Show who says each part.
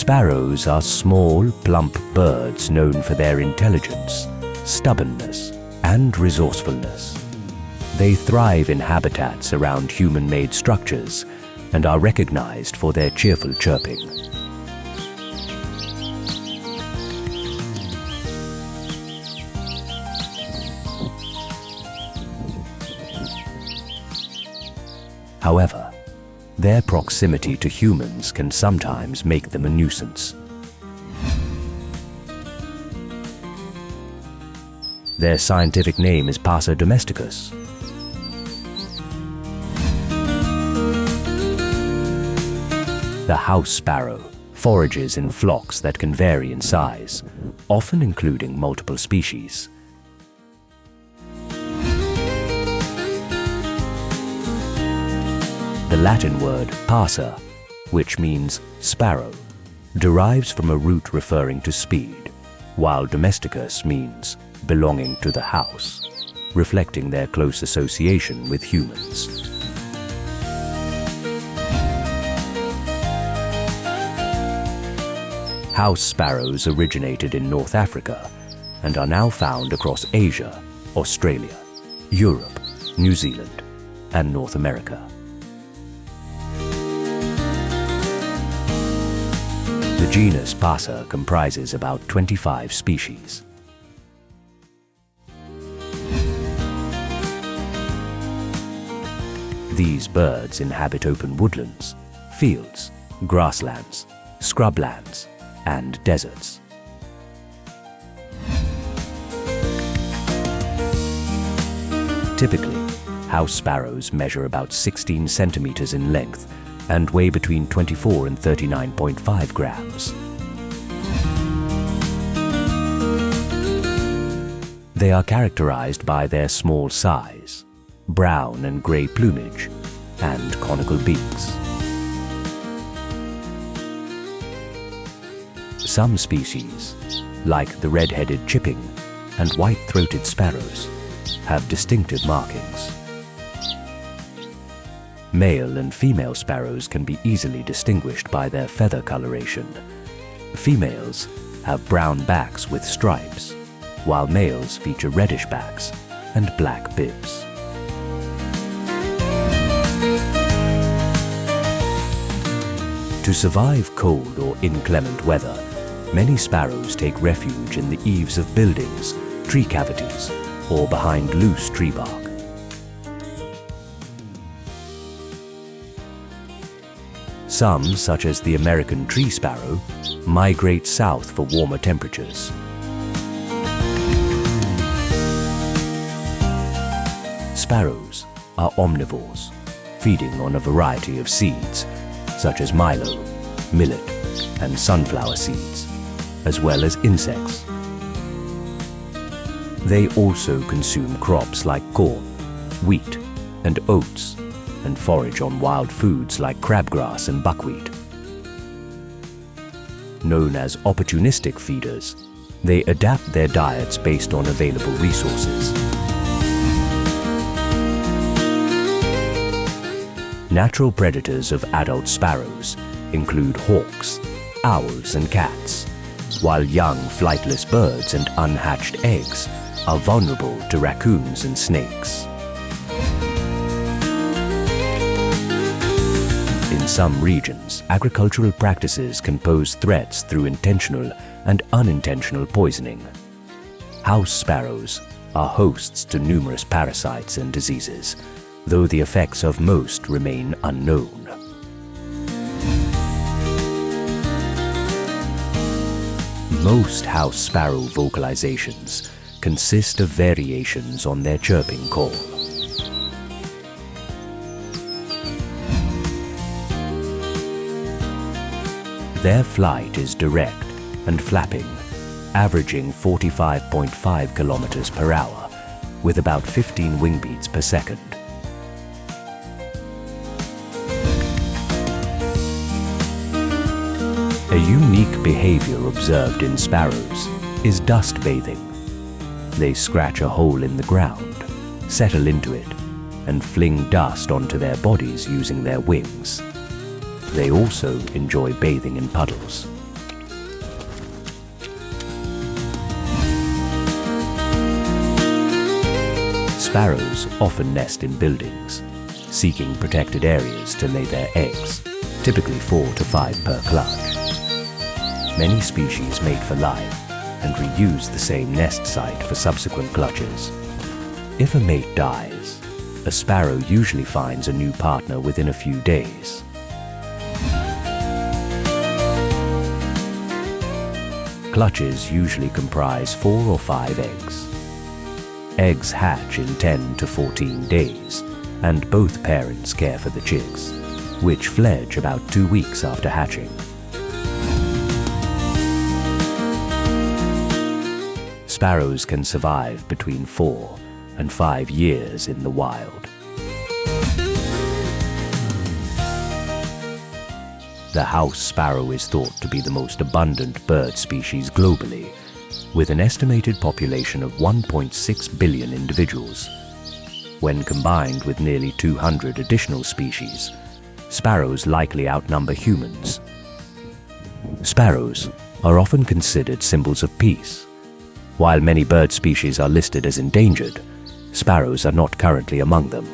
Speaker 1: Sparrows are small, plump birds known for their intelligence, stubbornness, and resourcefulness. They thrive in habitats around human-made structures and are recognized for their cheerful chirping. However, their proximity to humans can sometimes make them a nuisance. Their scientific name is Passer domesticus. The house sparrow forages in flocks that can vary in size, often including multiple species. The Latin word passer, which means sparrow, derives from a root referring to speed, while domesticus means belonging to the house, reflecting their close association with humans. House sparrows originated in North Africa and are now found across Asia, Australia, Europe, New Zealand, and North America. The genus Passer comprises about 25 species. These birds inhabit open woodlands, fields, grasslands, scrublands, and deserts. Typically, house sparrows measure about 16 centimeters in length and weigh between 24 and 39.5 grams. They are characterized by their small size, brown and gray plumage, and conical beaks. Some species, like the red-headed chipping and white-throated sparrows, have distinctive markings. Male and female sparrows can be easily distinguished by their feather coloration. Females have brown backs with stripes, while males feature reddish backs and black bibs. To survive cold or inclement weather, many sparrows take refuge in the eaves of buildings, tree cavities, or behind loose tree bark. Some, such as the American tree sparrow, migrate south for warmer temperatures. Sparrows are omnivores, feeding on a variety of seeds, such as milo, millet, and sunflower seeds, as well as insects. They also consume crops like corn, wheat, and oats, and forage on wild foods like crabgrass and buckwheat. Known as opportunistic feeders, they adapt their diets based on available resources. Natural predators of adult sparrows include hawks, owls, and cats, while young flightless birds and unhatched eggs are vulnerable to raccoons and snakes. In some regions, agricultural practices can pose threats through intentional and unintentional poisoning. House sparrows are hosts to numerous parasites and diseases, though the effects of most remain unknown. Most house sparrow vocalizations consist of variations on their chirping call. Their flight is direct and flapping, averaging 45.5 kilometers per hour, with about 15 wing beats per second. A unique behavior observed in sparrows is dust bathing. They scratch a hole in the ground, settle into it, and fling dust onto their bodies using their wings. They also enjoy bathing in puddles. Sparrows often nest in buildings, seeking protected areas to lay their eggs, typically 4 to 5 per clutch. Many species mate for life and reuse the same nest site for subsequent clutches. If a mate dies, a sparrow usually finds a new partner within a few days. Clutches usually comprise 4 or 5 eggs. Eggs hatch in 10 to 14 days, and both parents care for the chicks, which fledge about 2 weeks after hatching. Sparrows can survive between 4 and 5 years in the wild. The house sparrow is thought to be the most abundant bird species globally, with an estimated population of 1.6 billion individuals. When combined with nearly 200 additional species, sparrows likely outnumber humans. Sparrows are often considered symbols of peace. While many bird species are listed as endangered, sparrows are not currently among them.